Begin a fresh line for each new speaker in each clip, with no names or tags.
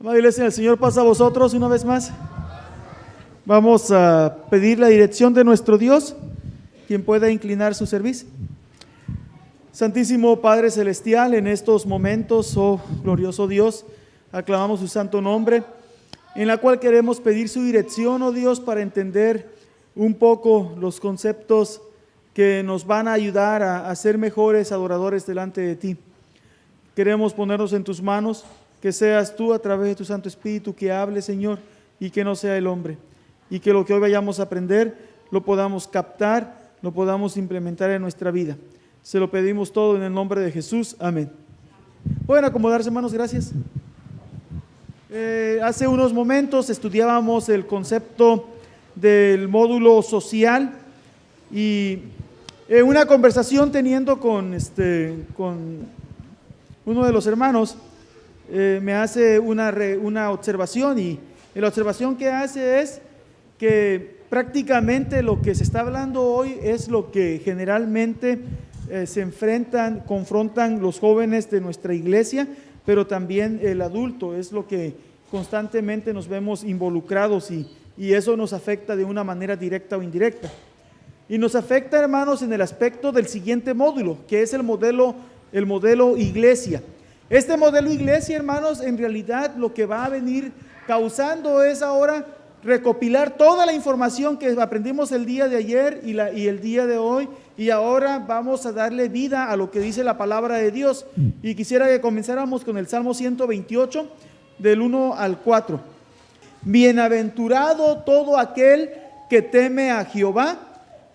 Amada iglesia, el Señor pasa a vosotros una vez más. Vamos a pedir la dirección de nuestro Dios, quien pueda inclinar su servicio. Santísimo Padre Celestial, en estos momentos, oh glorioso Dios, aclamamos su santo nombre, en la cual queremos pedir su dirección, oh Dios, para entender un poco los conceptos que nos van a ayudar a ser mejores adoradores delante de ti. Queremos ponernos en tus manos, que seas tú a través de tu Santo Espíritu que hable, Señor, y que no sea el hombre, y que lo que hoy vayamos a aprender lo podamos captar, lo podamos implementar en nuestra vida. Se lo pedimos todo en el nombre de Jesús, amén. Pueden acomodarse, hermanos, gracias. Hace unos momentos estudiábamos el concepto del módulo social y una conversación teniendo con uno de los hermanos, me hace una observación, y la observación que hace es que prácticamente lo que se está hablando hoy es lo que generalmente confrontan los jóvenes de nuestra iglesia, pero también el adulto, es lo que constantemente nos vemos involucrados y eso nos afecta de una manera directa o indirecta. Y nos afecta, hermanos, en el aspecto del siguiente módulo, que es el modelo iglesia. Este modelo iglesia, hermanos, en realidad lo que va a venir causando es ahora recopilar toda la información que aprendimos el día de ayer y el día de hoy, y ahora vamos a darle vida a lo que dice la palabra de Dios. Y quisiera que comenzáramos con el Salmo 128, del 1 al 4. Bienaventurado todo aquel que teme a Jehová,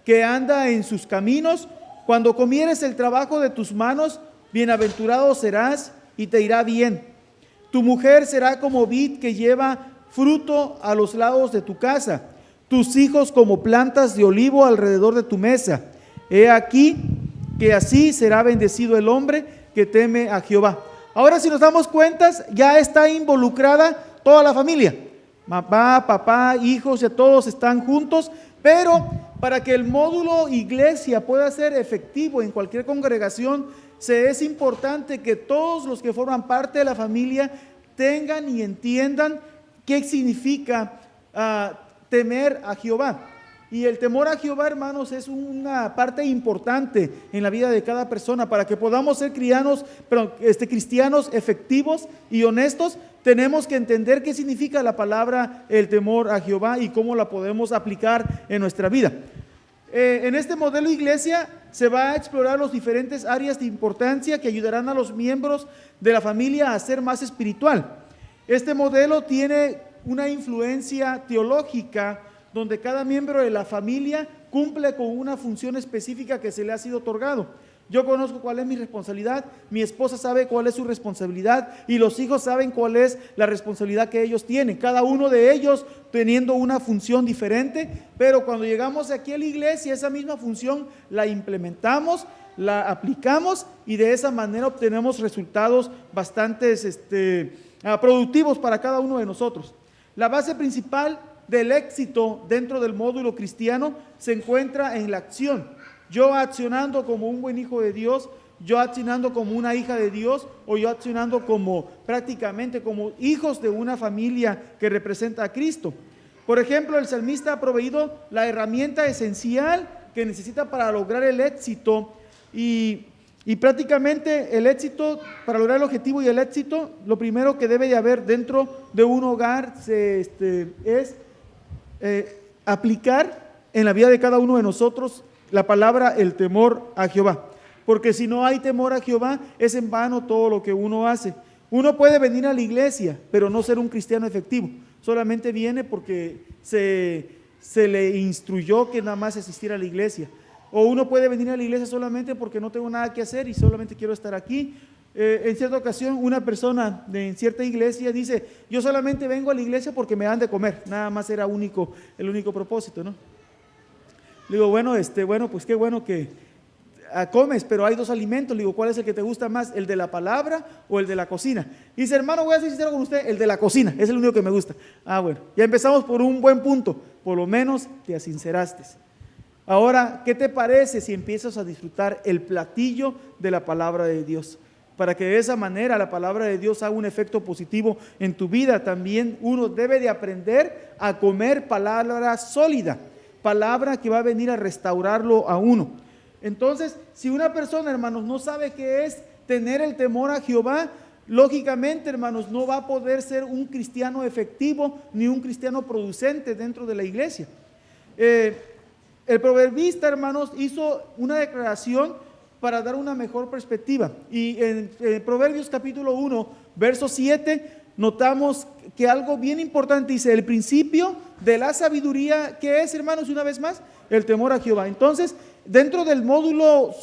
que anda en sus caminos. Cuando comieres el trabajo de tus manos, bienaventurado serás y te irá bien. Tu mujer será como vid que lleva fruto a los lados de tu casa, tus hijos como plantas de olivo alrededor de tu mesa. He aquí que así será bendecido el hombre que teme a Jehová. Ahora, si nos damos cuenta, ya está involucrada toda la familia. Mamá, papá, hijos, ya todos están juntos, pero para que el módulo iglesia pueda ser efectivo en cualquier congregación, es importante que todos los que forman parte de la familia tengan y entiendan qué significa temer a Jehová. Y el temor a Jehová, hermanos, es una parte importante en la vida de cada persona. Para que podamos ser cristianos efectivos y honestos, tenemos que entender qué significa la palabra el temor a Jehová y cómo la podemos aplicar en nuestra vida. En este modelo iglesia se va a explorar las diferentes áreas de importancia que ayudarán a los miembros de la familia a ser más espiritual. Este modelo tiene una influencia teológica donde cada miembro de la familia cumple con una función específica que se le ha sido otorgado. Yo conozco cuál es mi responsabilidad, mi esposa sabe cuál es su responsabilidad y los hijos saben cuál es la responsabilidad que ellos tienen, cada uno de ellos teniendo una función diferente, pero cuando llegamos aquí a la iglesia, esa misma función la implementamos, la aplicamos y de esa manera obtenemos resultados bastante productivos para cada uno de nosotros. La base principal del éxito dentro del módulo cristiano se encuentra en la acción. Yo accionando como un buen hijo de Dios, yo accionando como una hija de Dios, o yo accionando prácticamente como hijos de una familia que representa a Cristo. Por ejemplo, el salmista ha proveído la herramienta esencial que necesita para lograr el éxito y prácticamente el éxito, para lograr el objetivo y el éxito, lo primero que debe de haber dentro de un hogar es aplicar en la vida de cada uno de nosotros la palabra el temor a Jehová, porque si no hay temor a Jehová es en vano todo lo que uno hace. Uno puede venir a la iglesia pero no ser un cristiano efectivo, solamente viene porque se le instruyó que nada más asistiera a la iglesia, o uno puede venir a la iglesia solamente porque no tengo nada que hacer y solamente quiero estar aquí. En cierta ocasión una persona en cierta iglesia dice: yo solamente vengo a la iglesia porque me dan de comer, nada más era el único propósito, ¿no? Le digo, bueno, pues qué bueno que comes, pero hay dos alimentos. Le digo, ¿cuál es el que te gusta más? ¿El de la palabra o el de la cocina? Y dice, hermano, voy a ser sincero con usted, el de la cocina, es el único que me gusta. Bueno, ya empezamos por un buen punto, por lo menos te asinceraste. Ahora, ¿qué te parece si empiezas a disfrutar el platillo de la palabra de Dios? para que de esa manera la palabra de Dios haga un efecto positivo en tu vida. También uno debe de aprender a comer palabra sólida, palabra que va a venir a restaurarlo a uno. Entonces, si una persona, hermanos, no sabe qué es tener el temor a Jehová, lógicamente, hermanos, no va a poder ser un cristiano efectivo ni un cristiano producente dentro de la iglesia. El proverbista, hermanos, hizo una declaración para dar una mejor perspectiva. Y en Proverbios capítulo 1, verso 7, notamos que algo bien importante dice: el principio de la sabiduría, ¿qué es, hermanos? Una vez más, el temor a Jehová. Entonces, dentro del módulo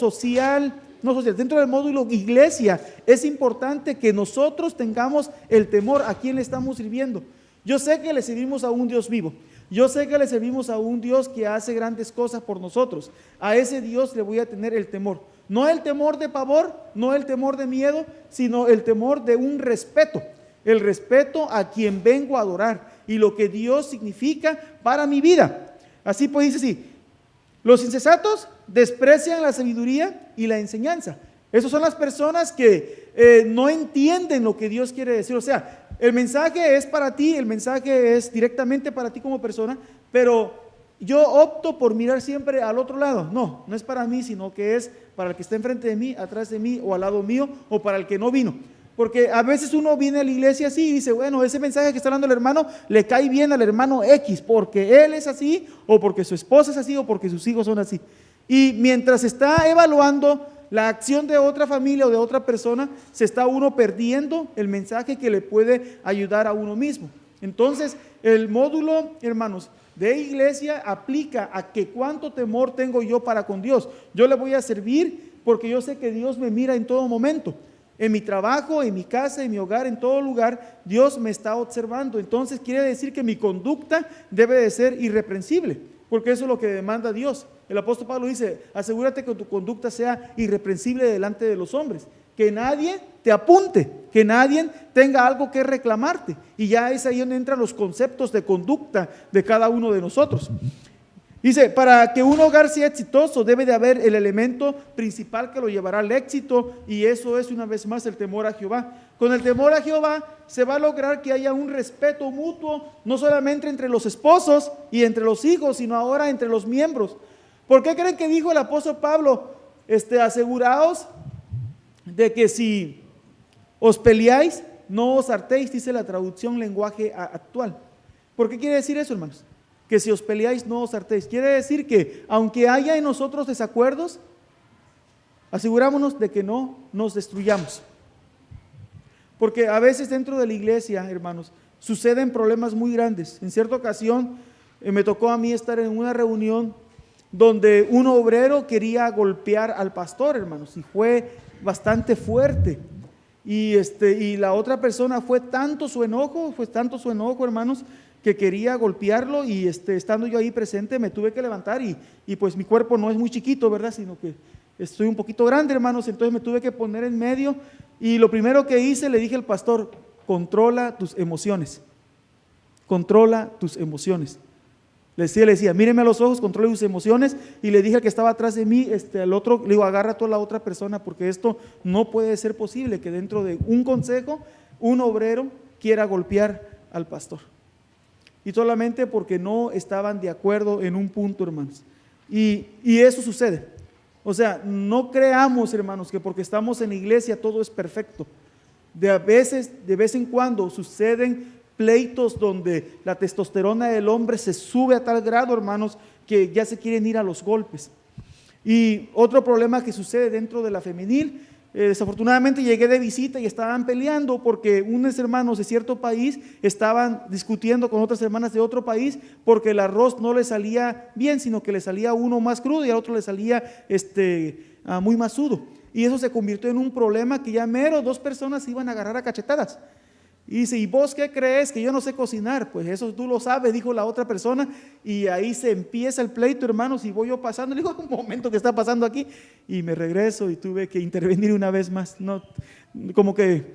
dentro del módulo iglesia, es importante que nosotros tengamos el temor a quién le estamos sirviendo. Yo sé que le servimos a un Dios vivo. Yo sé que le servimos a un Dios que hace grandes cosas por nosotros. A ese Dios le voy a tener el temor. No el temor de pavor, no el temor de miedo, sino el temor de un respeto. El respeto a quien vengo a adorar y lo que Dios significa para mi vida. Así pues dice así: los insensatos desprecian la sabiduría y la enseñanza. Esas son las personas que no entienden lo que Dios quiere decir. O sea, el mensaje es para ti, el mensaje es directamente para ti como persona, pero yo opto por mirar siempre al otro lado. No es para mí, sino que es para el que está enfrente de mí, atrás de mí o al lado mío, o para el que no vino. Porque a veces uno viene a la iglesia así y dice: bueno, ese mensaje que está hablando el hermano le cae bien al hermano X, porque él es así, o porque su esposa es así, o porque sus hijos son así. Y mientras está evaluando la acción de otra familia o de otra persona, se está uno perdiendo el mensaje que le puede ayudar a uno mismo. Entonces, el módulo, hermanos, de iglesia aplica a que cuánto temor tengo yo para con Dios. Yo le voy a servir porque yo sé que Dios me mira en todo momento. En mi trabajo, en mi casa, en mi hogar, en todo lugar, Dios me está observando. Entonces quiere decir que mi conducta debe de ser irreprensible, porque eso es lo que demanda Dios. El apóstol Pablo dice: asegúrate que tu conducta sea irreprensible delante de los hombres, que nadie te apunte, que nadie tenga algo que reclamarte. Y ya es ahí donde entran los conceptos de conducta de cada uno de nosotros. Dice: para que un hogar sea exitoso debe de haber el elemento principal que lo llevará al éxito, y eso es, una vez más, el temor a Jehová. Con el temor a Jehová se va a lograr que haya un respeto mutuo, no solamente entre los esposos y entre los hijos, sino ahora entre los miembros. ¿Por qué creen que dijo el apóstol Pablo? Aseguraos de que si os peleáis, no os hartéis, dice la traducción lenguaje actual. ¿Por qué quiere decir eso, hermanos? Que si os peleáis, no os hartéis. Quiere decir que aunque haya en nosotros desacuerdos, asegurámonos de que no nos destruyamos. Porque a veces dentro de la iglesia, hermanos, suceden problemas muy grandes. En cierta ocasión me tocó a mí estar en una reunión donde un obrero quería golpear al pastor, hermanos, y fue bastante fuerte. Y la otra persona fue tanto su enojo, hermanos, que quería golpearlo, y estando yo ahí presente me tuve que levantar y pues mi cuerpo no es muy chiquito, ¿verdad? Sino que estoy un poquito grande, hermanos, entonces me tuve que poner en medio, y lo primero que hice, le dije al pastor: controla tus emociones, controla tus emociones. Le decía, míreme a los ojos, controle sus emociones. Y le dije al que estaba atrás de mí, al otro, le digo: agarra a toda la otra persona, porque esto no puede ser posible, que dentro de un consejo, un obrero quiera golpear al pastor. Y solamente porque no estaban de acuerdo en un punto, hermanos. Y eso sucede. O sea, no creamos, hermanos, que porque estamos en la iglesia todo es perfecto. De vez en cuando suceden pleitos donde la testosterona del hombre se sube a tal grado, hermanos, que ya se quieren ir a los golpes. Y otro problema que sucede dentro de la femenil, desafortunadamente llegué de visita y estaban peleando porque unos hermanos de cierto país estaban discutiendo con otras hermanas de otro país porque el arroz no le salía bien, sino que le salía uno más crudo y al otro le salía muy masudo. Y eso se convirtió en un problema que ya mero 2 personas se iban a agarrar a cachetadas. Y dice: ¿y vos qué crees? ¿Que yo no sé cocinar? Pues eso tú lo sabes, dijo la otra persona. Y ahí se empieza el pleito, hermanos, y voy yo pasando. Le digo: un momento, ¿qué está pasando aquí? Y me regreso y tuve que intervenir una vez más. No, como que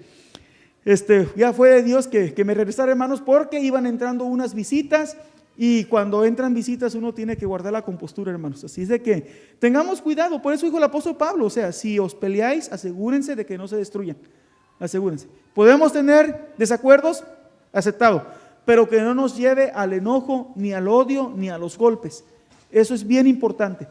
ya fue de Dios que me regresara, hermanos, porque iban entrando unas visitas y cuando entran visitas uno tiene que guardar la compostura, hermanos. Así es de que tengamos cuidado. Por eso dijo el apóstol Pablo, o sea, si os peleáis, asegúrense de que no se destruyan. Asegúrense. Podemos tener desacuerdos, aceptado, pero que no nos lleve al enojo, ni al odio, ni a los golpes. Eso es bien importante.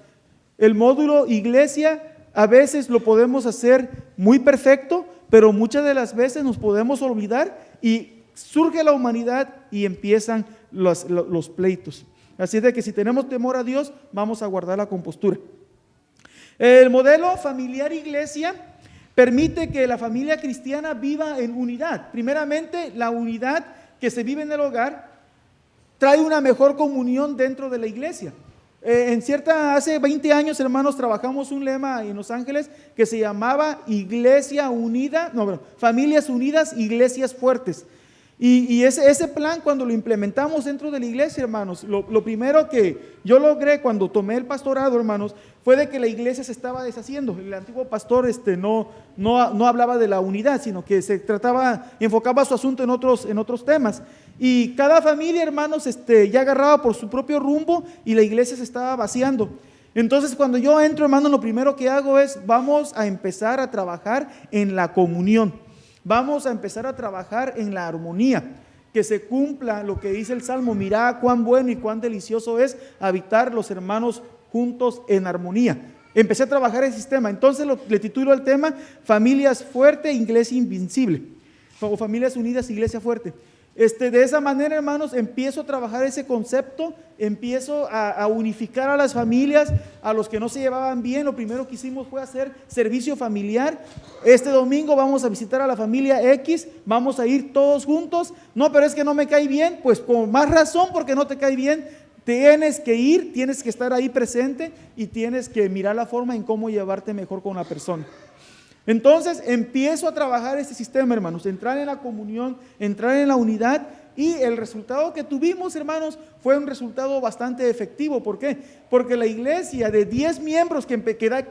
El módulo iglesia a veces lo podemos hacer muy perfecto, pero muchas de las veces nos podemos olvidar y surge la humanidad y empiezan los pleitos. Así es de que si tenemos temor a Dios, vamos a guardar la compostura. El modelo familiar iglesia permite que la familia cristiana viva en unidad. Primeramente, la unidad que se vive en el hogar trae una mejor comunión dentro de la iglesia. Hace 20 años, hermanos, trabajamos un lema en Los Ángeles que se llamaba Familias Unidas, Iglesias Fuertes. Y ese plan, cuando lo implementamos dentro de la iglesia, hermanos, lo primero que yo logré cuando tomé el pastorado, hermanos, fue de que la iglesia se estaba deshaciendo. El antiguo pastor no hablaba de la unidad, sino que enfocaba su asunto en otros temas. Y cada familia, hermanos, ya agarraba por su propio rumbo y la iglesia se estaba vaciando. Entonces, cuando yo entro, hermanos, lo primero que hago es, vamos a empezar a trabajar en la comunión. Vamos a empezar a trabajar en la armonía, que se cumpla lo que dice el Salmo: mirá cuán bueno y cuán delicioso es habitar los hermanos juntos en armonía. Empecé a trabajar el sistema, entonces le titulo el tema Familias Fuerte, Iglesia Invencible, o Familias Unidas, Iglesia Fuerte. De esa manera, hermanos, empiezo a trabajar ese concepto, empiezo a unificar a las familias, a los que no se llevaban bien. Lo primero que hicimos fue hacer servicio familiar. Este domingo vamos a visitar a la familia X, vamos a ir todos juntos. No, pero es que no me cae bien. Pues con más razón, porque no te cae bien, tienes que ir, tienes que estar ahí presente y tienes que mirar la forma en cómo llevarte mejor con la persona. Entonces empiezo a trabajar este sistema, hermanos, entrar en la comunión, entrar en la unidad, y el resultado que tuvimos, hermanos, fue un resultado bastante efectivo. ¿Por qué? Porque la iglesia, de 10 miembros que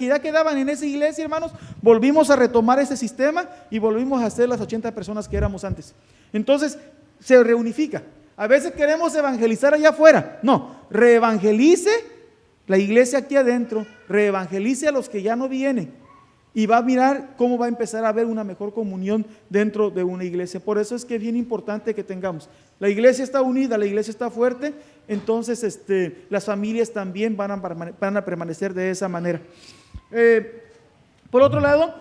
ya quedaban en esa iglesia, hermanos, volvimos a retomar ese sistema y volvimos a ser las 80 personas que éramos antes. Entonces se reunifica. A veces queremos evangelizar allá afuera. No, reevangelice la iglesia aquí adentro, reevangelice a los que ya no vienen. Y va a mirar cómo va a empezar a haber una mejor comunión dentro de una iglesia. Por eso es que es bien importante que tengamos. La iglesia está unida, la iglesia está fuerte, entonces las familias también van a permanecer de esa manera. Por otro lado,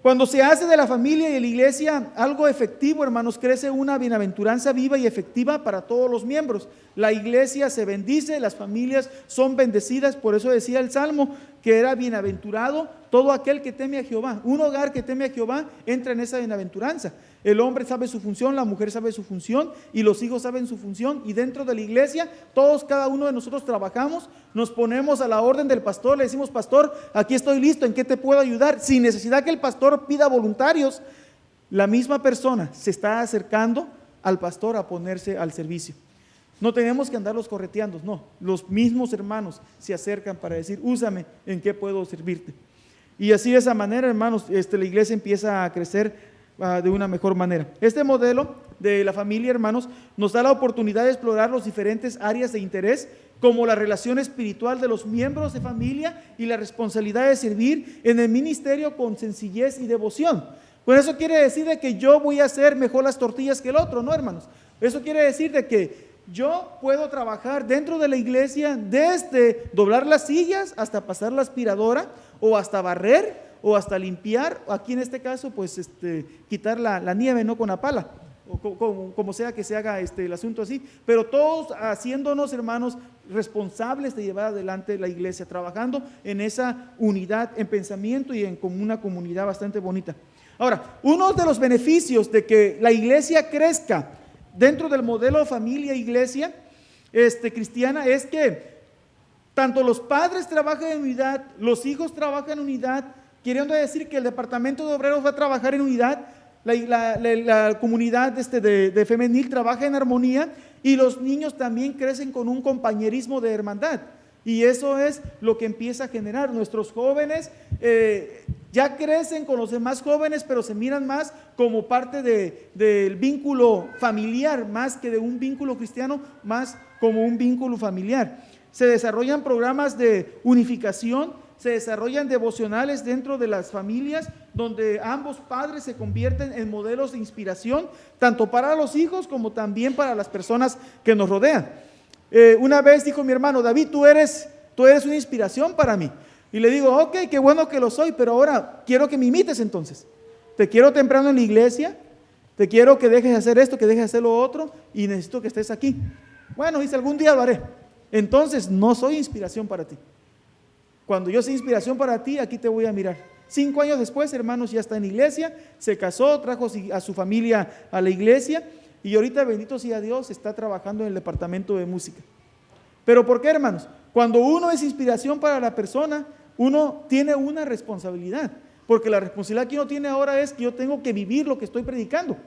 cuando se hace de la familia y de la iglesia algo efectivo, hermanos, crece una bienaventuranza viva y efectiva para todos los miembros. La iglesia se bendice, las familias son bendecidas. Por eso decía el Salmo que era bienaventurado todo aquel que teme a Jehová. Un hogar que teme a Jehová entra en esa bienaventuranza. El hombre sabe su función, la mujer sabe su función y los hijos saben su función. Y dentro de la iglesia, cada uno de nosotros trabajamos, nos ponemos a la orden del pastor, le decimos: pastor, aquí estoy listo, ¿en qué te puedo ayudar? Sin necesidad que el pastor pida voluntarios, la misma persona se está acercando al pastor a ponerse al servicio. No tenemos que andarlos correteando, no. Los mismos hermanos se acercan para decir: úsame, ¿en qué puedo servirte? Y así, de esa manera, hermanos, la iglesia empieza a crecer de una mejor manera. Este modelo de la familia, hermanos, nos da la oportunidad de explorar las diferentes áreas de interés, como la relación espiritual de los miembros de familia y la responsabilidad de servir en el ministerio con sencillez y devoción. Pues eso quiere decir de que yo voy a hacer mejor las tortillas que el otro, ¿no, hermanos? Eso quiere decir de que yo puedo trabajar dentro de la iglesia desde doblar las sillas hasta pasar la aspiradora, o hasta barrer, o hasta limpiar, o aquí en este caso, pues quitar la nieve, ¿no?, con la pala, o como sea que se haga el asunto así, pero todos haciéndonos, hermanos, responsables de llevar adelante la iglesia, trabajando en esa unidad en pensamiento y en como una comunidad bastante bonita. Ahora, uno de los beneficios de que la iglesia crezca dentro del modelo familia iglesia cristiana es que tanto los padres trabajan en unidad, los hijos trabajan en unidad, queriendo decir que el departamento de obreros va a trabajar en unidad, la comunidad de femenil trabaja en armonía, y los niños también crecen con un compañerismo de hermandad. Y eso es lo que empieza a generar. Nuestros jóvenes Ya crecen con los demás jóvenes, pero se miran más como parte del vínculo familiar, más que de un vínculo cristiano, más como un vínculo familiar. Se desarrollan programas de unificación, se desarrollan devocionales dentro de las familias, donde ambos padres se convierten en modelos de inspiración, tanto para los hijos como también para las personas que nos rodean. Una vez dijo mi hermano: David, tú eres una inspiración para mí. Y le digo: ok, qué bueno que lo soy, pero ahora quiero que me imites entonces. Te quiero temprano en la iglesia, te quiero que dejes de hacer esto, que dejes de hacer lo otro, y necesito que estés aquí. Bueno, dice, algún día lo haré. Entonces no soy inspiración para ti. Cuando yo sea inspiración para ti, aquí te voy a mirar. 5 años después, hermanos, ya está en la iglesia, se casó, trajo a su familia a la iglesia, y ahorita, bendito sea Dios, está trabajando en el departamento de música. ¿Pero por qué, hermanos? Cuando uno es inspiración para la persona, uno tiene una responsabilidad, porque la responsabilidad que uno tiene ahora es que yo tengo que vivir lo que estoy predicando.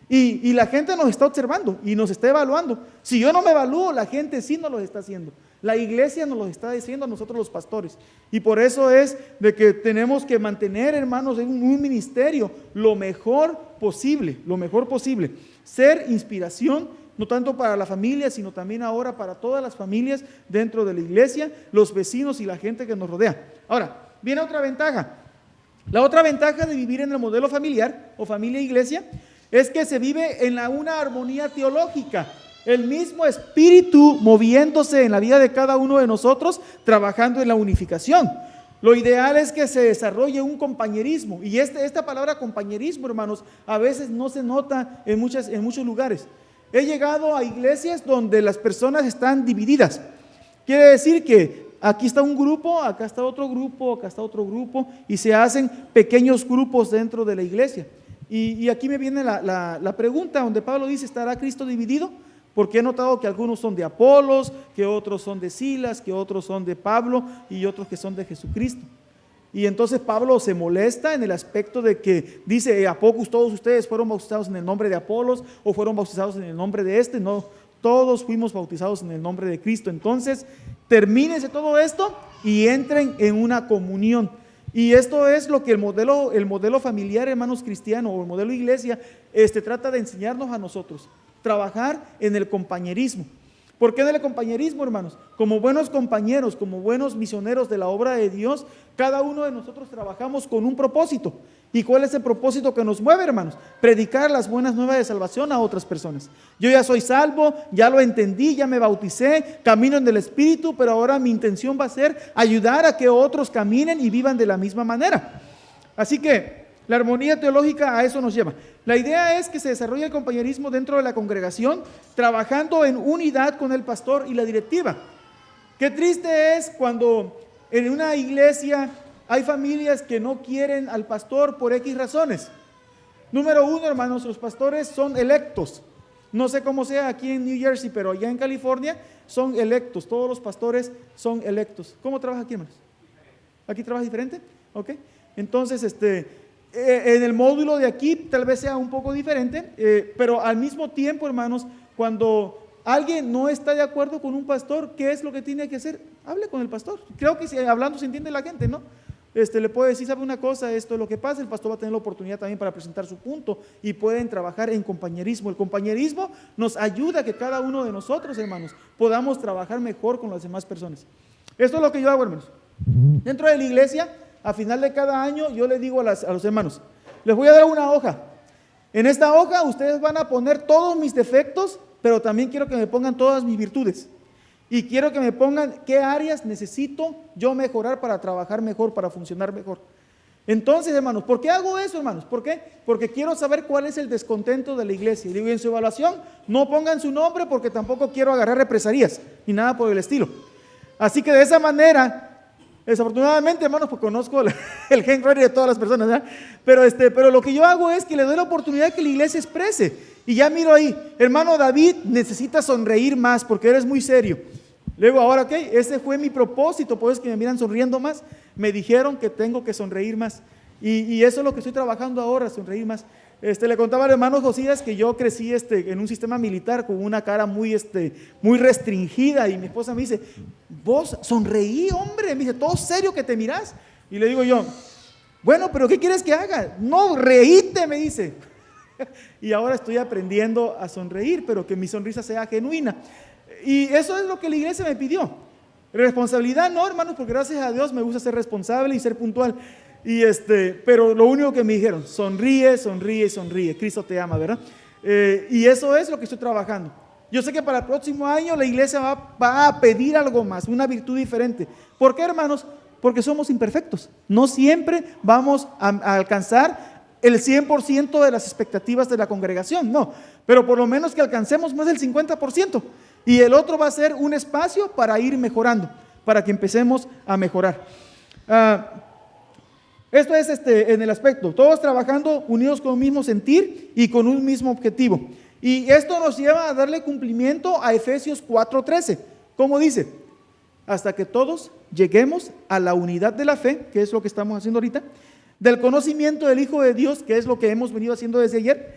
Y la gente nos está observando y nos está evaluando. Si yo no me evalúo, la gente sí nos lo está haciendo. La iglesia nos lo está diciendo a nosotros los pastores. Y por eso es de que tenemos que mantener, hermanos, en un ministerio lo mejor posible, lo mejor posible. Ser inspiración, no tanto para la familia, sino también ahora para todas las familias dentro de la iglesia, los vecinos y la gente que nos rodea. Ahora, viene otra ventaja. La otra ventaja de vivir en el modelo familiar o familia-iglesia es que se vive en una armonía teológica. El mismo Espíritu moviéndose en la vida de cada uno de nosotros, trabajando en la unificación. Lo ideal es que se desarrolle un compañerismo. Y esta palabra compañerismo, hermanos, a veces no se nota en muchos lugares. He llegado a iglesias donde las personas están divididas. Quiere decir que aquí está un grupo, acá está otro grupo, acá está otro grupo, y se hacen pequeños grupos dentro de la iglesia. Y aquí me viene la pregunta donde Pablo dice: ¿estará Cristo dividido? Porque he notado que algunos son de Apolos, que otros son de Silas, que otros son de Pablo y otros que son de Jesucristo. Y entonces Pablo se molesta en el aspecto de que dice: ¿a poco todos ustedes fueron bautizados en el nombre de Apolos o fueron bautizados en el nombre de este? No, todos fuimos bautizados en el nombre de Cristo. Entonces, termínense todo esto y entren en una comunión. Y esto es lo que el modelo familiar, hermanos, cristiano, o el modelo iglesia, trata de enseñarnos a nosotros. Trabajar en el compañerismo. ¿Por qué en el compañerismo, hermanos? Como buenos compañeros, como buenos misioneros de la obra de Dios, cada uno de nosotros trabajamos con un propósito. ¿Y cuál es el propósito que nos mueve, hermanos? Predicar las buenas nuevas de salvación a otras personas. Yo ya soy salvo, ya lo entendí, ya me bauticé, camino en el Espíritu, pero ahora mi intención va a ser ayudar a que otros caminen y vivan de la misma manera. Así que la armonía teológica a eso nos lleva. La idea es que se desarrolle el compañerismo dentro de la congregación, trabajando en unidad con el pastor y la directiva. Qué triste es cuando en una iglesia hay familias que no quieren al pastor por X razones. Número 1, hermanos, los pastores son electos. No sé cómo sea aquí en New Jersey, pero allá en California son electos. Todos los pastores son electos. ¿Cómo trabaja aquí, hermanos? ¿Aquí trabaja diferente? Ok. Entonces, en el módulo de aquí tal vez sea un poco diferente, pero al mismo tiempo, hermanos, cuando alguien no está de acuerdo con un pastor, ¿qué es lo que tiene que hacer? Hable con el pastor. Creo que si hablando se entiende la gente, ¿no? Le puede decir: ¿sabe una cosa? Esto es lo que pasa. El pastor va a tener la oportunidad también para presentar su punto y pueden trabajar en compañerismo. El compañerismo nos ayuda a que cada uno de nosotros, hermanos, podamos trabajar mejor con las demás personas. Esto es lo que yo hago, hermanos. Dentro de la iglesia, a final de cada año, yo le digo a los hermanos: les voy a dar una hoja. En esta hoja ustedes van a poner todos mis defectos, pero también quiero que me pongan todas mis virtudes. Y quiero que me pongan qué áreas necesito yo mejorar para trabajar mejor, para funcionar mejor. Entonces, hermanos, ¿por qué hago eso, hermanos? ¿Por qué? Porque quiero saber cuál es el descontento de la iglesia. Y digo, en su evaluación, no pongan su nombre porque tampoco quiero agarrar represalias ni nada por el estilo. Así que de esa manera, desafortunadamente, hermanos, pues conozco el gen ready de todas las personas, ¿verdad? Pero lo que yo hago es que le doy la oportunidad que la iglesia exprese. Y ya miro ahí: hermano David, necesitas sonreír más porque eres muy serio. Luego, ahora, ok, ese fue mi propósito, pues que me miran sonriendo más. Me dijeron que tengo que sonreír más. Y eso es lo que estoy trabajando ahora, sonreír más. Le contaba al hermano Josías que yo crecí en un sistema militar con una cara muy restringida, y mi esposa me dice: vos sonreí, hombre. Me dice: todo serio que te mirás. Y le digo yo: Bueno, pero ¿qué quieres que haga? No, reíte, me dice. Y ahora estoy aprendiendo a sonreír, pero que mi sonrisa sea genuina. Y eso es lo que la iglesia me pidió. Responsabilidad no, hermanos, porque gracias a Dios me gusta ser responsable y ser puntual. Pero lo único que me dijeron, sonríe, sonríe, sonríe. Cristo te ama, ¿verdad? Y eso es lo que estoy trabajando. Yo sé que para el próximo año la iglesia va a pedir algo más, una virtud diferente. ¿Por qué, hermanos? Porque somos imperfectos. No siempre vamos a alcanzar el 100% de las expectativas de la congregación, no. Pero por lo menos que alcancemos más del 50%. Y el otro va a ser un espacio para ir mejorando, para que empecemos a mejorar. Esto es en el aspecto, todos trabajando unidos con un mismo sentir y con un mismo objetivo. Y esto nos lleva a darle cumplimiento a Efesios 4:13. ¿Cómo dice? Hasta que todos lleguemos a la unidad de la fe, que es lo que estamos haciendo ahorita, del conocimiento del Hijo de Dios, que es lo que hemos venido haciendo desde ayer,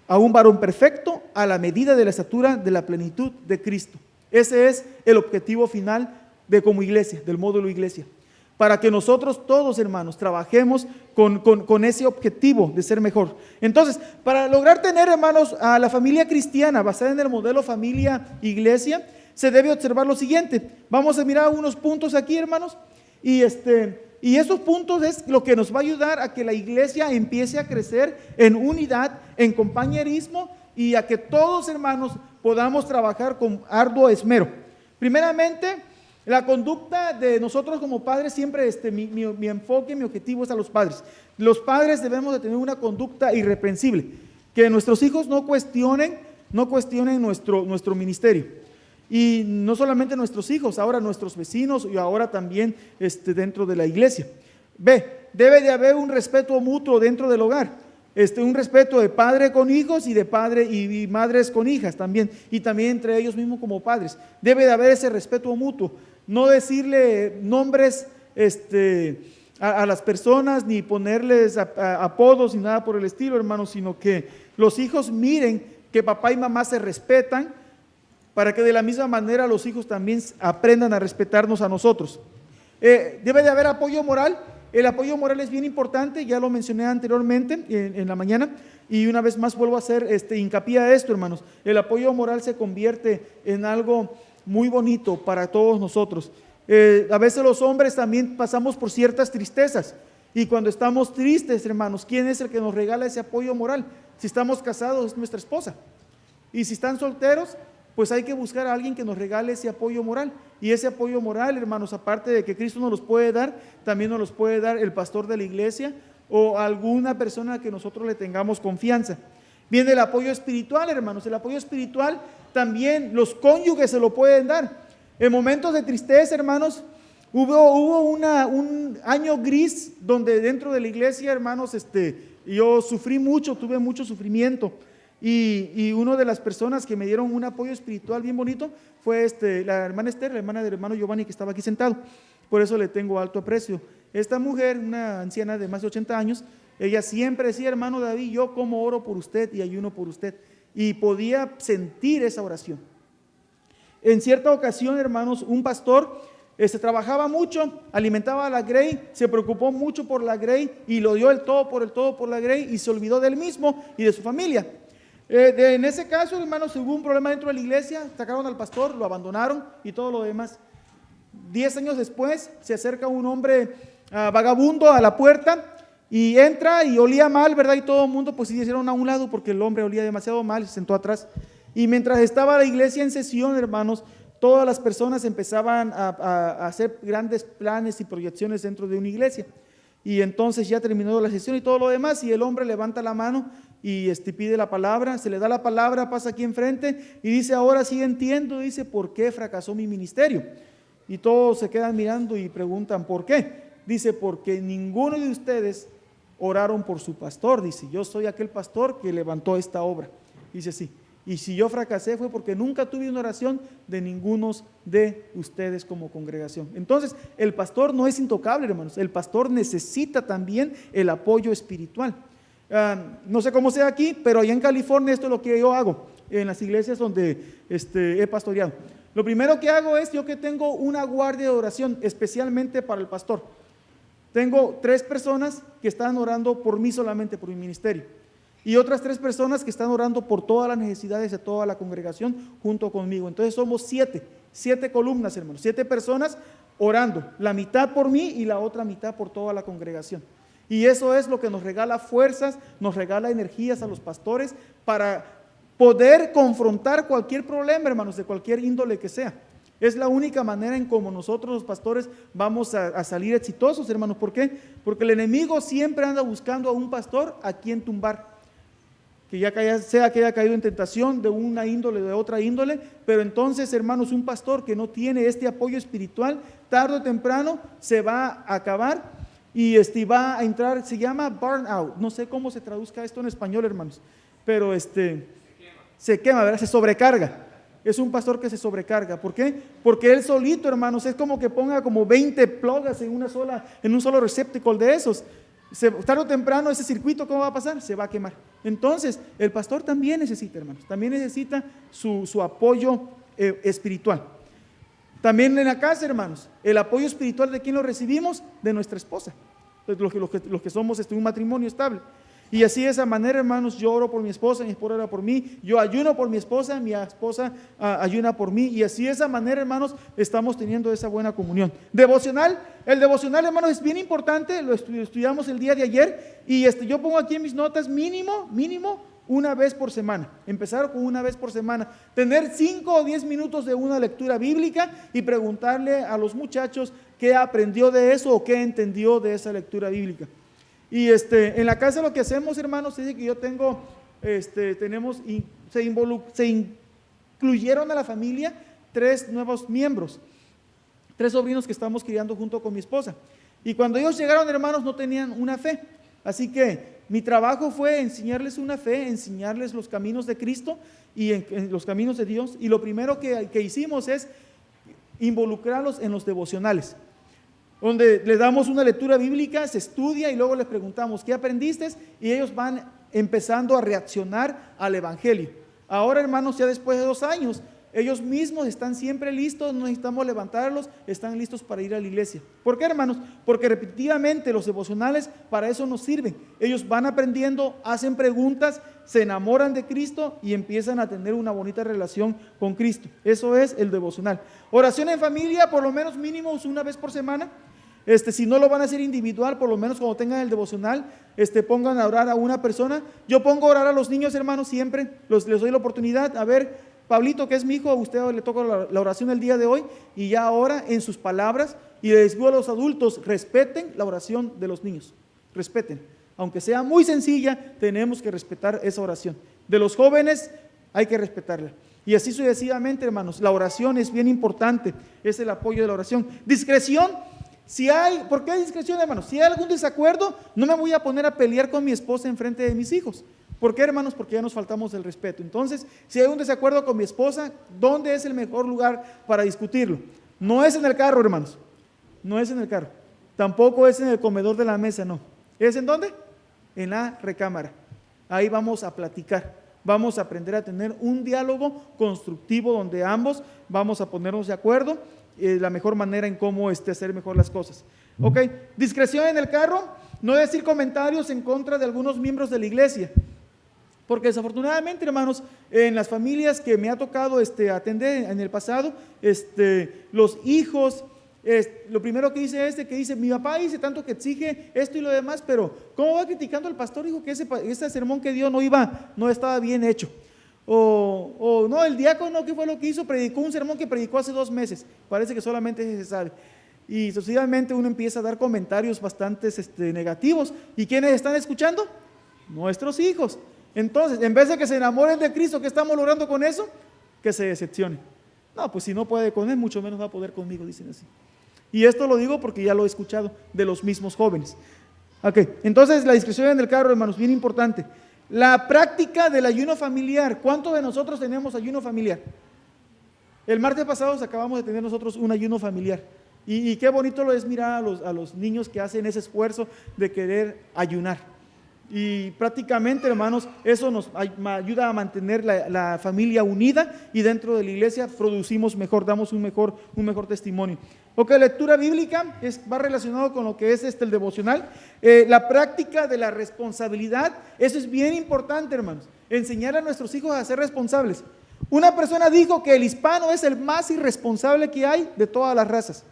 a un varón perfecto, a la medida de la estatura de la plenitud de Cristo. Ese es el objetivo final de como iglesia, del módulo iglesia. Para que nosotros todos, hermanos, trabajemos con ese objetivo de ser mejor. Entonces, para lograr tener, hermanos, a la familia cristiana basada en el modelo familia-iglesia, se debe observar lo siguiente. Vamos a mirar unos puntos aquí, hermanos, y esos puntos es lo que nos va a ayudar a que la iglesia empiece a crecer en unidad, en compañerismo, y a que todos, hermanos, podamos trabajar con arduo esmero. Primeramente, la conducta de nosotros como padres, siempre mi enfoque, mi objetivo es a los padres. Los padres debemos de tener una conducta irreprensible, que nuestros hijos no cuestionen nuestro ministerio. Y no solamente nuestros hijos, ahora nuestros vecinos y ahora también dentro de la iglesia. B, debe de haber un respeto mutuo dentro del hogar. Un respeto de padre con hijos y de padre y madres con hijas también. Y también entre ellos mismos como padres. Debe de haber ese respeto mutuo. No decirle nombres a las personas, ni ponerles apodos ni nada por el estilo, hermanos, sino que los hijos miren que papá y mamá se respetan, para que de la misma manera los hijos también aprendan a respetarnos a nosotros. Debe de haber apoyo moral. El apoyo moral es bien importante, ya lo mencioné anteriormente en la mañana, y una vez más vuelvo a hacer hincapié a esto, hermanos. El apoyo moral se convierte en algo muy bonito para todos nosotros. A veces los hombres también pasamos por ciertas tristezas, y cuando estamos tristes, hermanos, ¿quién es el que nos regala ese apoyo moral? Si estamos casados, es nuestra esposa, y si están solteros, pues hay que buscar a alguien que nos regale ese apoyo moral. Y ese apoyo moral, hermanos, aparte de que Cristo nos los puede dar, también nos los puede dar el pastor de la iglesia o alguna persona a que nosotros le tengamos confianza. Viene el apoyo espiritual, hermanos. El apoyo espiritual también los cónyuges se lo pueden dar. En momentos de tristeza, hermanos, hubo un año gris donde dentro de la iglesia, hermanos, yo sufrí mucho, tuve mucho sufrimiento. Y una de las personas que me dieron un apoyo espiritual bien bonito fue la hermana Esther, la hermana del hermano Giovanni, que estaba aquí sentado. Por eso le tengo alto aprecio. Esta mujer, una anciana de más de 80 años, ella siempre decía: hermano David, yo como oro por usted y ayuno por usted. Y podía sentir esa oración. En cierta ocasión, hermanos, un pastor trabajaba mucho, alimentaba a la Grey, se preocupó mucho por la Grey y lo dio el todo por la Grey y se olvidó del mismo y de su familia. En ese caso, hermanos, hubo un problema dentro de la iglesia, sacaron al pastor, lo abandonaron y todo lo demás. 10 años después se acerca un hombre vagabundo a la puerta y entra y olía mal, ¿verdad? Y todo el mundo pues se hicieron a un lado porque el hombre olía demasiado mal, se sentó atrás. Y mientras estaba la iglesia en sesión, hermanos, todas las personas empezaban a hacer grandes planes y proyecciones dentro de una iglesia. Y entonces ya terminó la sesión y todo lo demás, y el hombre levanta la mano y pide la palabra, se le da la palabra, pasa aquí enfrente y dice: ahora sí entiendo, dice, por qué fracasó mi ministerio. Y todos se quedan mirando y preguntan: ¿por qué? Dice: porque ninguno de ustedes oraron por su pastor. Dice: yo soy aquel pastor que levantó esta obra. Dice: sí. Y si yo fracasé fue porque nunca tuve una oración de ninguno de ustedes como congregación. Entonces, el pastor no es intocable, hermanos. El pastor necesita también el apoyo espiritual. No sé cómo sea aquí, pero allá en California esto es lo que yo hago en las iglesias donde he pastoreado. Lo primero que hago es, yo que tengo una guardia de oración especialmente para el pastor. Tengo 3 personas que están orando por mí solamente, por mi ministerio. Y otras 3 personas que están orando por todas las necesidades de toda la congregación junto conmigo. Entonces somos 7 columnas, hermanos, 7 personas orando, la mitad por mí y la otra mitad por toda la congregación. Y eso es lo que nos regala fuerzas, nos regala energías a los pastores para poder confrontar cualquier problema, hermanos, de cualquier índole que sea. Es la única manera en cómo nosotros los pastores vamos a salir exitosos, hermanos. ¿Por qué? Porque el enemigo siempre anda buscando a un pastor a quien tumbar. Sea que haya caído en tentación de una índole, de otra índole, pero entonces, hermanos, un pastor que no tiene este apoyo espiritual, tarde o temprano se va a acabar y va a entrar, se llama burnout. No sé cómo se traduzca esto en español, hermanos, pero se quema, ¿verdad? Se sobrecarga. Es un pastor que se sobrecarga. ¿Por qué? Porque él solito, hermanos, es como que ponga como 20 plugs en un solo receptáculo de esos. Tarde o temprano ese circuito, ¿cómo va a pasar? Se va a quemar. Entonces, el pastor también necesita, hermanos, también necesita su apoyo espiritual. También en la casa, hermanos, el apoyo espiritual, ¿de quién lo recibimos? De nuestra esposa, los que somos un matrimonio estable. Y así de esa manera, hermanos, yo oro por mi esposa ora por mí, yo ayuno por mi esposa ayuna por mí, y así de esa manera, hermanos, estamos teniendo esa buena comunión. Devocional, el devocional, hermanos, es bien importante, lo estudiamos el día de ayer, y yo pongo aquí en mis notas mínimo, una vez por semana, empezar con una vez por semana, tener 5 o 10 minutos de una lectura bíblica y preguntarle a los muchachos qué aprendió de eso o qué entendió de esa lectura bíblica. Y en la casa lo que hacemos, hermanos, es que yo tengo, se incluyeron a la familia 3 nuevos miembros, 3 sobrinos que estamos criando junto con mi esposa. Y cuando ellos llegaron, hermanos, no tenían una fe. Así que mi trabajo fue enseñarles una fe, enseñarles los caminos de Cristo y en los caminos de Dios. Y lo primero que hicimos es involucrarlos en los devocionales, donde les damos una lectura bíblica, se estudia y luego les preguntamos, ¿qué aprendiste? Y ellos van empezando a reaccionar al Evangelio. Ahora, hermanos, ya después de 2 años, ellos mismos están siempre listos, no necesitamos levantarlos, están listos para ir a la iglesia. ¿Por qué, hermanos? Porque repetitivamente los devocionales para eso nos sirven. Ellos van aprendiendo, hacen preguntas, se enamoran de Cristo y empiezan a tener una bonita relación con Cristo. Eso es el devocional. Oración en familia, por lo menos mínimo una vez por semana. Si no lo van a hacer individual, por lo menos cuando tengan el devocional, pongan a orar a una persona. Yo pongo a orar a los niños, hermanos, siempre, les doy la oportunidad. A ver, Pablito, que es mi hijo, a usted le toca la oración el día de hoy, y ya ahora en sus palabras, y les digo a los adultos, respeten la oración de los niños, respeten. Aunque sea muy sencilla, tenemos que respetar esa oración. De los jóvenes, hay que respetarla. Y así sucesivamente, hermanos, la oración es bien importante, es el apoyo de la oración. Discreción. ¿Por qué hay discreción, hermanos? Si hay algún desacuerdo, no me voy a poner a pelear con mi esposa en frente de mis hijos. ¿Por qué, hermanos? Porque ya nos faltamos el respeto. Entonces, si hay un desacuerdo con mi esposa, ¿dónde es el mejor lugar para discutirlo? No es en el carro, hermanos. No es en el carro. Tampoco es en el comedor de la mesa, no. ¿Es en dónde? En la recámara. Ahí vamos a platicar. Vamos a aprender a tener un diálogo constructivo donde ambos vamos a ponernos de acuerdo. La mejor manera en cómo hacer mejor las cosas. Ok, discreción en el carro, no decir comentarios en contra de algunos miembros de la iglesia, porque desafortunadamente, hermanos, en las familias que me ha tocado atender en el pasado, los hijos, lo primero que dice, mi papá dice tanto que exige esto y lo demás, pero ¿cómo va criticando al pastor? Dijo que ese sermón que dio no estaba bien hecho. O no, el diácono, ¿qué fue lo que hizo? Predicó un sermón que predicó hace 2 meses. Parece que solamente se sabe. Y sucesivamente uno empieza a dar comentarios bastante negativos. ¿Y quiénes están escuchando? Nuestros hijos. Entonces, en vez de que se enamoren de Cristo, ¿qué estamos logrando con eso? Que se decepcionen. No, pues si no puede con él, mucho menos va a poder conmigo, dicen así. Y esto lo digo porque ya lo he escuchado de los mismos jóvenes. Ok, entonces la discreción en el carro, hermanos, bien importante. La práctica del ayuno familiar. ¿Cuántos de nosotros tenemos ayuno familiar? El martes pasado acabamos de tener nosotros un ayuno familiar. Y qué bonito lo es mirar a los niños que hacen ese esfuerzo de querer ayunar. Y prácticamente, hermanos, eso nos ayuda a mantener la familia unida, y dentro de la iglesia producimos mejor, damos un mejor testimonio. Ok, lectura bíblica va relacionado con lo que es el devocional. La práctica de la responsabilidad, eso es bien importante, hermanos. Enseñar a nuestros hijos a ser responsables. Una persona dijo que el hispano es el más irresponsable que hay de todas las razas.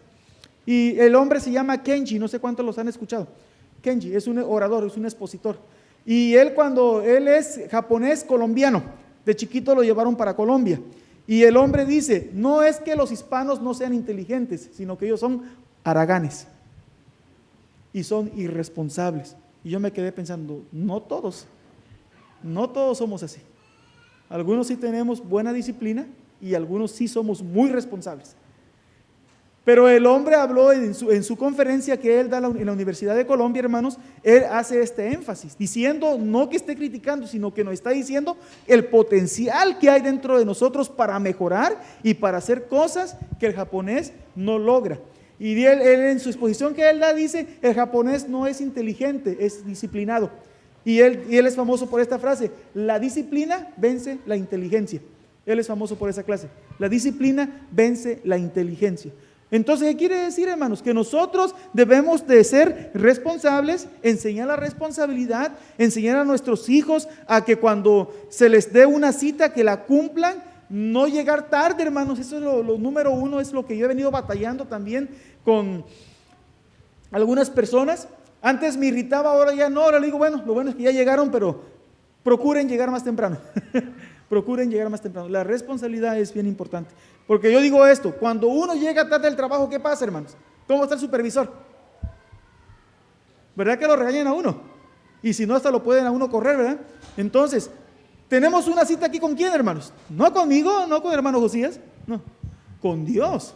Y el hombre se llama Kenji, no sé cuántos los han escuchado. Kenji es un orador, es un expositor. Y cuando él es japonés colombiano, de chiquito lo llevaron para Colombia. Y el hombre dice, no es que los hispanos no sean inteligentes, sino que ellos son haraganes y son irresponsables. Y yo me quedé pensando, no todos somos así. Algunos sí tenemos buena disciplina y algunos sí somos muy responsables. Pero el hombre habló en su conferencia que él da en la Universidad de Colombia, hermanos, él hace este énfasis, diciendo, no que esté criticando, sino que nos está diciendo el potencial que hay dentro de nosotros para mejorar y para hacer cosas que el japonés no logra. Y él en su exposición que él da dice, el japonés no es inteligente, es disciplinado. Y él es famoso por esta frase, la disciplina vence la inteligencia. Él es famoso por esa clase, la disciplina vence la inteligencia. Entonces, ¿qué quiere decir, hermanos? Que nosotros debemos de ser responsables, enseñar la responsabilidad, enseñar a nuestros hijos a que cuando se les dé una cita, que la cumplan, no llegar tarde, hermanos. Eso es lo número uno, es lo que yo he venido batallando también con algunas personas. Antes me irritaba, ahora ya no, ahora le digo, bueno, lo bueno es que ya llegaron, pero procuren llegar más temprano. Procuren llegar más temprano. La responsabilidad es bien importante. Porque yo digo esto, cuando uno llega tarde del trabajo, ¿qué pasa, hermanos? ¿Cómo está el supervisor? ¿Verdad que lo regañan a uno? Y si no, hasta lo pueden a uno correr, ¿verdad? Entonces, tenemos una cita aquí ¿con quién, hermanos? No conmigo, no con el hermano Josías, no, con Dios.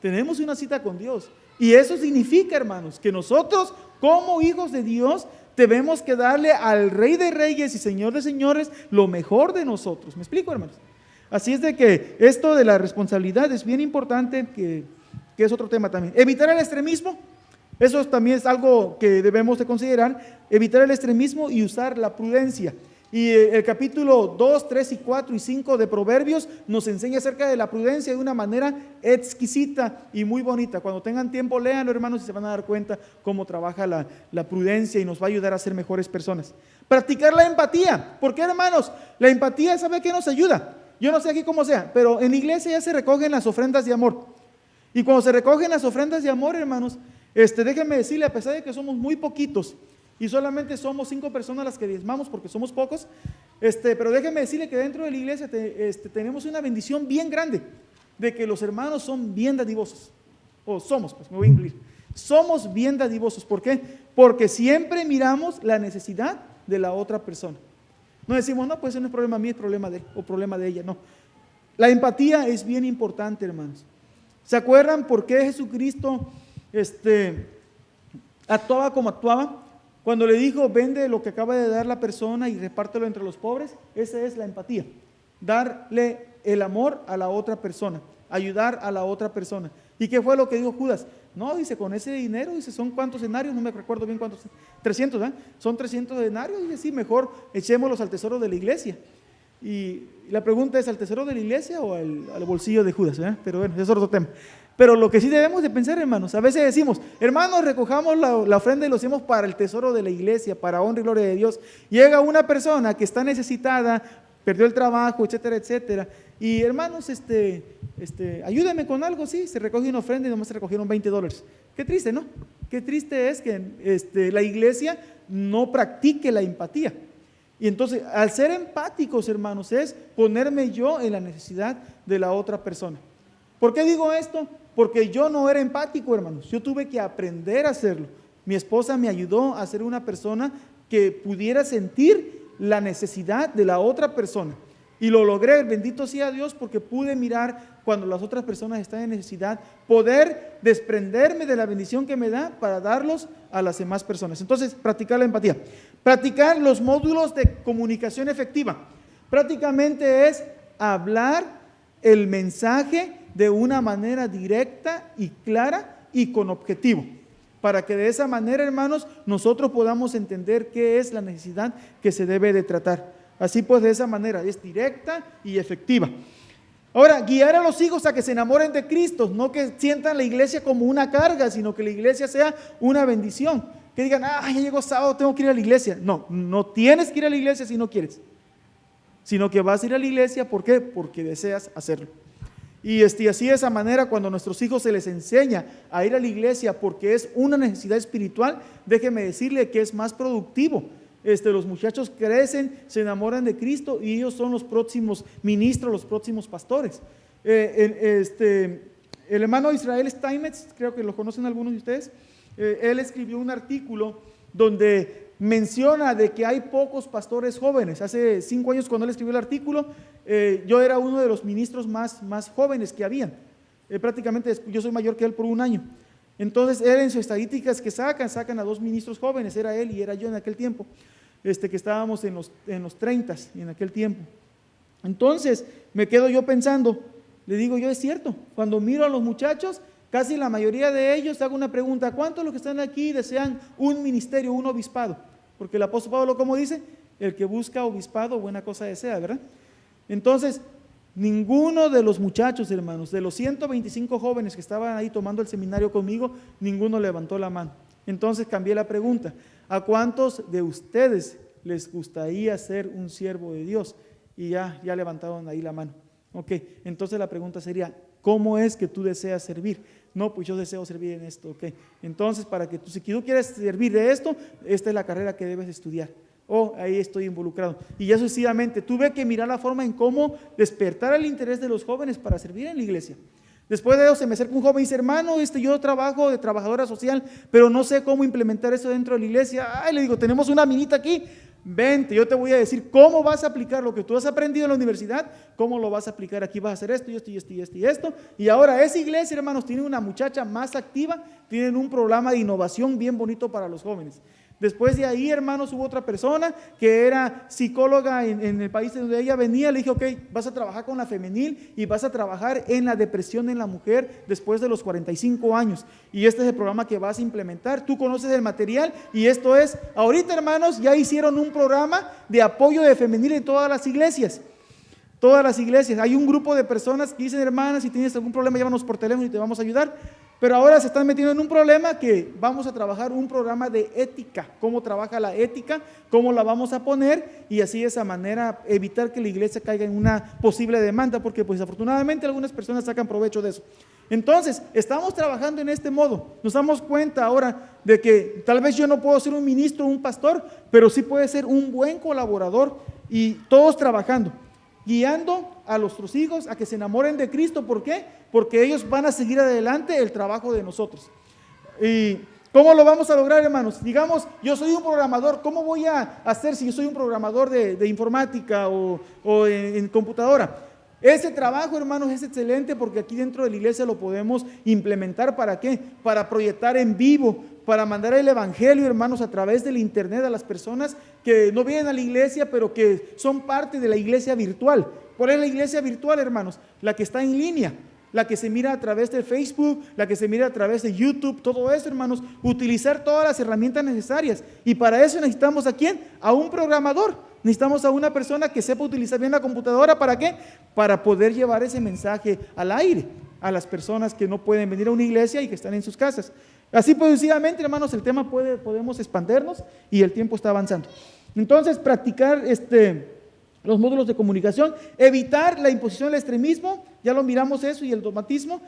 Tenemos una cita con Dios. Y eso significa, hermanos, que nosotros como hijos de Dios debemos que darle al Rey de Reyes y Señor de Señores lo mejor de nosotros. ¿Me explico, hermanos? Así es de que esto de la responsabilidad es bien importante, que es otro tema también. Evitar el extremismo, eso también es algo que debemos de considerar, evitar el extremismo y usar la prudencia. Y el capítulo 2, 3 y 4 y 5 de Proverbios nos enseña acerca de la prudencia de una manera exquisita y muy bonita. Cuando tengan tiempo, léanlo, hermanos, y se van a dar cuenta cómo trabaja la prudencia y nos va a ayudar a ser mejores personas. Practicar la empatía. ¿Por qué, hermanos? La empatía, ¿sabe a qué nos ayuda? Yo no sé aquí cómo sea, pero en la iglesia ya se recogen las ofrendas de amor. Y cuando se recogen las ofrendas de amor, hermanos, déjenme decirle, a pesar de que somos muy poquitos y solamente somos 5 personas las que diezmamos porque somos pocos, pero déjenme decirle que dentro de la iglesia tenemos una bendición bien grande de que los hermanos son bien dadivosos. O somos, pues me voy a incluir. Somos bien dadivosos. ¿Por qué? Porque siempre miramos la necesidad de la otra persona. No decimos, no, pues ese no es problema mío, es problema de él o problema de ella. No. La empatía es bien importante, hermanos. ¿Se acuerdan por qué Jesucristo actuaba como actuaba? Cuando le dijo, vende lo que acaba de dar la persona y repártelo entre los pobres. Esa es la empatía. Darle el amor a la otra persona, ayudar a la otra persona. ¿Y qué fue lo que dijo Judas? No, dice, con ese dinero, dice, ¿son cuántos denarios? No me recuerdo bien cuántos, 300, ¿eh? Son 300 denarios, dice, sí, mejor echémoslos al tesoro de la iglesia. Y la pregunta es, ¿al tesoro de la iglesia o al bolsillo de Judas? Pero bueno, eso es otro tema. Pero lo que sí debemos de pensar, hermanos, a veces decimos, hermanos, recojamos la ofrenda y lo hacemos para el tesoro de la iglesia, para honra y gloria de Dios. Llega una persona que está necesitada, perdió el trabajo, etcétera, etcétera. Y hermanos, ayúdenme con algo, sí, se recoge una ofrenda y nomás se recogieron $20. Qué triste, ¿no? Qué triste es que la iglesia no practique la empatía. Y entonces, al ser empáticos, hermanos, es ponerme yo en la necesidad de la otra persona. ¿Por qué digo esto? Porque yo no era empático, hermanos. Yo tuve que aprender a hacerlo. Mi esposa me ayudó a ser una persona que pudiera sentir la necesidad de la otra persona. Y lo logré, bendito sea Dios, porque pude mirar cuando las otras personas están en necesidad, poder desprenderme de la bendición que me da para darlos a las demás personas. Entonces, practicar la empatía. Practicar los módulos de comunicación efectiva. Prácticamente es hablar el mensaje de una manera directa y clara y con objetivo. para que de esa manera, hermanos, nosotros podamos entender qué es la necesidad que se debe de tratar. Así pues, de esa manera, es directa y efectiva. Ahora, guiar a los hijos a que se enamoren de Cristo, no que sientan la iglesia como una carga, sino que la iglesia sea una bendición. Que digan, ya llegó sábado, tengo que ir a la iglesia. No, no tienes que ir a la iglesia si no quieres, sino que vas a ir a la iglesia, ¿por qué? Porque deseas hacerlo. Y así de esa manera, cuando a nuestros hijos se les enseña a ir a la iglesia porque es una necesidad espiritual, déjeme decirle que es más productivo. Los muchachos crecen, se enamoran de Cristo y ellos son los próximos ministros, los próximos pastores. El hermano Israel Steinmetz, creo que lo conocen algunos de ustedes, él escribió un artículo donde menciona de que hay pocos pastores jóvenes. Hace 5 años cuando él escribió el artículo, yo era uno de los ministros más jóvenes que habían. Prácticamente yo soy mayor que él por 1 año. Entonces él en sus estadísticas que sacan a 2 ministros jóvenes, era él y era yo en aquel tiempo, que estábamos en los 30 en aquel tiempo. Entonces me quedo yo pensando, le digo yo, es cierto, cuando miro a los muchachos, casi la mayoría de ellos, hago una pregunta, ¿cuántos de los que están aquí desean un ministerio, un obispado? Porque el apóstol Pablo, ¿cómo dice? El que busca obispado, buena cosa desea, ¿verdad? Entonces, ninguno de los muchachos, hermanos, de los 125 jóvenes que estaban ahí tomando el seminario conmigo, ninguno levantó la mano. Entonces cambié la pregunta, ¿a cuántos de ustedes les gustaría ser un siervo de Dios? Y ya levantaron ahí la mano. Ok, entonces la pregunta sería, ¿cómo es que tú deseas servir? No, pues yo deseo servir en esto, ok. Entonces, si tú quieres servir de esto, esta es la carrera que debes estudiar. Ahí estoy involucrado. Y ya sucesivamente, tuve que mirar la forma en cómo despertar el interés de los jóvenes para servir en la iglesia. Después de eso se me acerca un joven y dice, hermano, yo trabajo de trabajadora social, pero no sé cómo implementar eso dentro de la iglesia. Le digo, tenemos una minita aquí, vente, yo te voy a decir cómo vas a aplicar lo que tú has aprendido en la universidad, cómo lo vas a aplicar aquí, vas a hacer esto y esto y esto y esto y esto. Y ahora esa iglesia, hermanos, tiene una muchacha más activa, tienen un programa de innovación bien bonito para los jóvenes. Después de ahí, hermanos, hubo otra persona que era psicóloga en el país de donde ella venía. Le dije, ok, vas a trabajar con la femenil y vas a trabajar en la depresión en la mujer después de los 45 años. Y este es el programa que vas a implementar. Tú conoces el material y esto es, ahorita, hermanos, ya hicieron un programa de apoyo de femenil en todas las iglesias. Todas las iglesias. Hay un grupo de personas que dicen, hermanas, si tienes algún problema, llámanos por teléfono y te vamos a ayudar. Pero ahora se están metiendo en un problema que vamos a trabajar un programa de ética, cómo trabaja la ética, cómo la vamos a poner y así de esa manera evitar que la iglesia caiga en una posible demanda, porque pues afortunadamente algunas personas sacan provecho de eso. Entonces, estamos trabajando en este modo. Nos damos cuenta ahora de que tal vez yo no puedo ser un ministro o un pastor, pero sí puede ser un buen colaborador y todos trabajando, guiando a nuestros hijos a que se enamoren de Cristo. ¿Por qué? Porque ellos van a seguir adelante el trabajo de nosotros. ¿Y cómo lo vamos a lograr, hermanos? Digamos, yo soy un programador, ¿cómo voy a hacer si yo soy un programador de informática o en computadora? Ese trabajo, hermanos, es excelente porque aquí dentro de la iglesia lo podemos implementar. ¿Para qué? Para proyectar en vivo, para mandar el evangelio, hermanos, a través del internet a las personas que no vienen a la iglesia, pero que son parte de la iglesia virtual. ¿Cuál es la iglesia virtual, hermanos? La que está en línea, la que se mira a través de Facebook, la que se mira a través de YouTube, todo eso, hermanos, utilizar todas las herramientas necesarias. Y para eso necesitamos ¿a quién? A un programador. Necesitamos a una persona que sepa utilizar bien la computadora. ¿Para qué? Para poder llevar ese mensaje al aire a las personas que no pueden venir a una iglesia y que están en sus casas. Así sucesivamente, hermanos, el tema podemos expandernos y el tiempo está avanzando. Entonces, practicar los módulos de comunicación, evitar la imposición del extremismo, ya lo miramos eso, y el dogmatismo,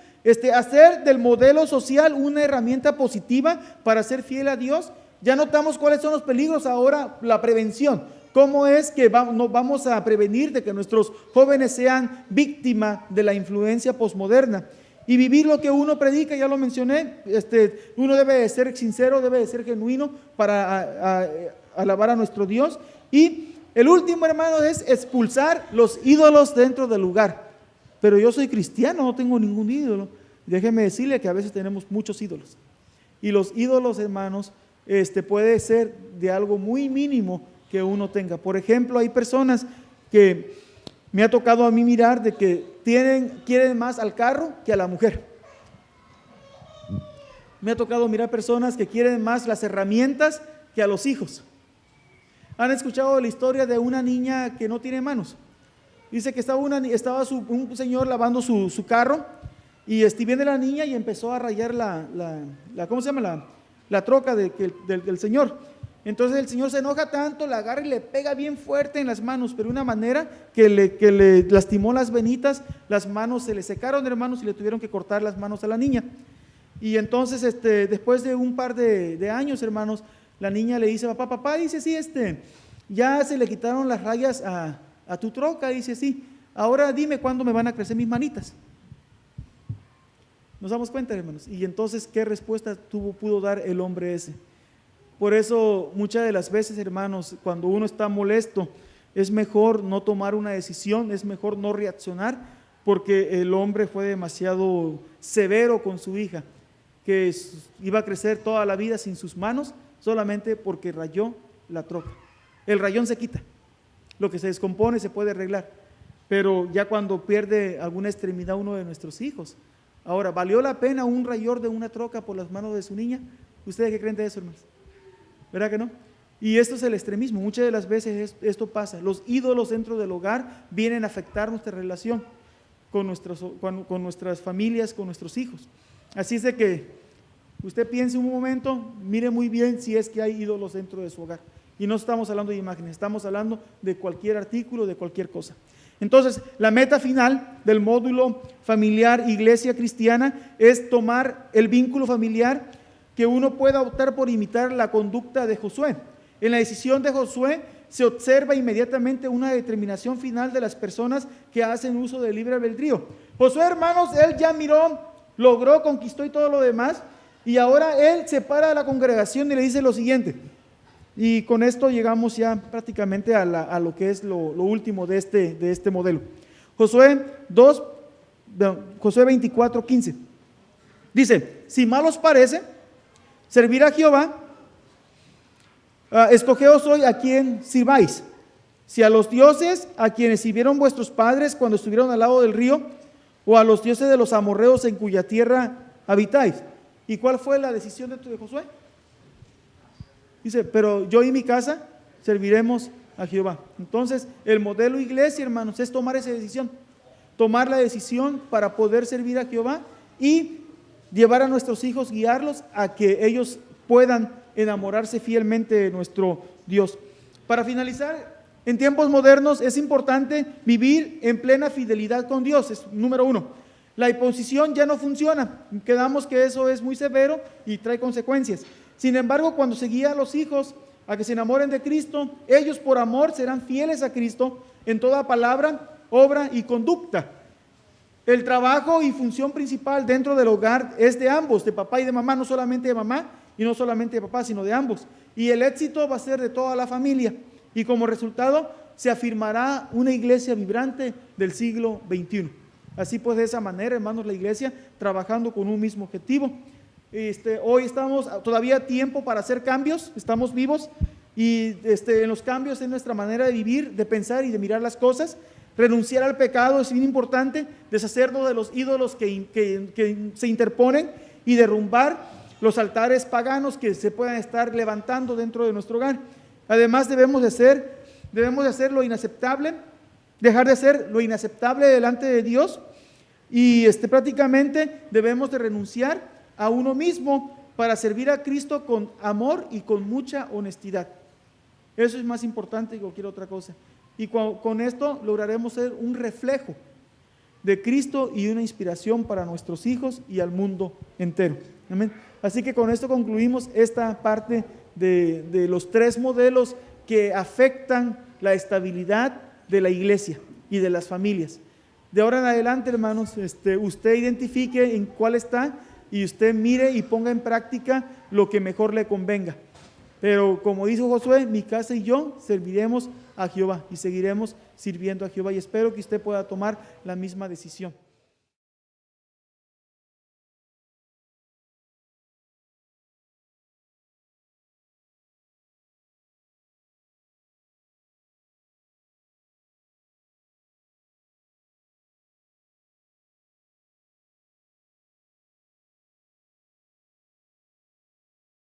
hacer del modelo social una herramienta positiva para ser fiel a Dios. Ya notamos cuáles son los peligros, ahora la prevención. ¿Cómo es que vamos a prevenir de que nuestros jóvenes sean víctimas de la influencia posmoderna? Y vivir lo que uno predica, ya lo mencioné, uno debe de ser sincero, debe de ser genuino para alabar a nuestro Dios. Y el último, hermano, es expulsar los ídolos dentro del lugar. Pero yo soy cristiano, no tengo ningún ídolo. Déjeme decirle que a veces tenemos muchos ídolos. Y los ídolos, hermanos, puede ser de algo muy mínimo que uno tenga. Por ejemplo, hay personas que me ha tocado a mí mirar de que quieren más al carro que a la mujer. Me ha tocado mirar personas que quieren más las herramientas que a los hijos. ¿Han escuchado la historia de una niña que no tiene manos? Dice que estaba un señor lavando su carro y viene la niña y empezó a rayar ¿cómo se llama? La troca del señor. Entonces el señor se enoja tanto, la agarra y le pega bien fuerte en las manos, pero de una manera que le lastimó las venitas, las manos se le secaron, hermanos, y le tuvieron que cortar las manos a la niña. Y entonces después de un par de años, hermanos, la niña le dice, papá, dice, sí, ya se le quitaron las rayas a tu troca, dice, sí, ahora dime cuándo me van a crecer mis manitas. Nos damos cuenta, hermanos. Y entonces, ¿qué respuesta pudo dar el hombre ese? Por eso, muchas de las veces, hermanos, cuando uno está molesto, es mejor no tomar una decisión, es mejor no reaccionar, porque el hombre fue demasiado severo con su hija, que iba a crecer toda la vida sin sus manos, solamente porque rayó la troca. El rayón se quita, lo que se descompone se puede arreglar, pero ya cuando pierde alguna extremidad uno de nuestros hijos. Ahora, ¿valió la pena un rayón de una troca por las manos de su niña? ¿Ustedes qué creen de eso, hermanos? ¿Verdad que no? Y esto es el extremismo. Muchas de las veces esto pasa. Los ídolos dentro del hogar vienen a afectar nuestra relación con nuestras familias, con nuestros hijos. Así es de que usted piense un momento, mire muy bien si es que hay ídolos dentro de su hogar. Y no estamos hablando de imágenes, estamos hablando de cualquier artículo, de cualquier cosa. Entonces, la meta final del módulo familiar Iglesia Cristiana es tomar el vínculo familiar, que uno pueda optar por imitar la conducta de Josué. En la decisión de Josué se observa inmediatamente una determinación final de las personas que hacen uso del libre albedrío. Josué, hermanos, él ya miró, logró, conquistó y todo lo demás, y ahora él separa a la congregación y le dice lo siguiente. Y con esto llegamos ya prácticamente a lo que es lo último de este modelo. Josué 24:15 dice: si mal os parece servir a Jehová, escogeos hoy a quien sirváis, si a los dioses a quienes sirvieron vuestros padres cuando estuvieron al lado del río, o a los dioses de los amorreos en cuya tierra habitáis. ¿Y cuál fue la decisión de Josué? Dice, pero yo y mi casa serviremos a Jehová. Entonces, el modelo iglesia, hermanos, es tomar esa decisión, tomar la decisión para poder servir a Jehová y llevar a nuestros hijos, guiarlos a que ellos puedan enamorarse fielmente de nuestro Dios. Para finalizar, en tiempos modernos es importante vivir en plena fidelidad con Dios, es número uno. La imposición ya no funciona, quedamos que eso es muy severo y trae consecuencias. Sin embargo, cuando se guía a los hijos a que se enamoren de Cristo, ellos por amor serán fieles a Cristo en toda palabra, obra y conducta. El trabajo y función principal dentro del hogar es de ambos, de papá y de mamá, no solamente de mamá y no solamente de papá, sino de ambos. Y el éxito va a ser de toda la familia. Y como resultado se afirmará una iglesia vibrante del siglo XXI. Así pues, de esa manera, hermanos, la iglesia trabajando con un mismo objetivo. Hoy estamos todavía a tiempo para hacer cambios, estamos vivos y en los cambios en nuestra manera de vivir, de pensar y de mirar las cosas. Renunciar al pecado es bien importante, deshacernos de los ídolos que se interponen y derrumbar los altares paganos que se puedan estar levantando dentro de nuestro hogar. Además debemos de hacer lo inaceptable, dejar de hacer lo inaceptable delante de Dios y prácticamente debemos de renunciar a uno mismo para servir a Cristo con amor y con mucha honestidad. Eso es más importante que cualquier otra cosa. Y con esto lograremos ser un reflejo de Cristo y una inspiración para nuestros hijos y al mundo entero. Amén. Así que con esto concluimos esta parte de los tres modelos que afectan la estabilidad de la iglesia y de las familias. De ahora en adelante, hermanos, usted identifique en cuál está y usted mire y ponga en práctica lo que mejor le convenga. Pero como dijo Josué, mi casa y yo serviremos a Jehová y seguiremos sirviendo a Jehová y espero que usted pueda tomar la misma decisión.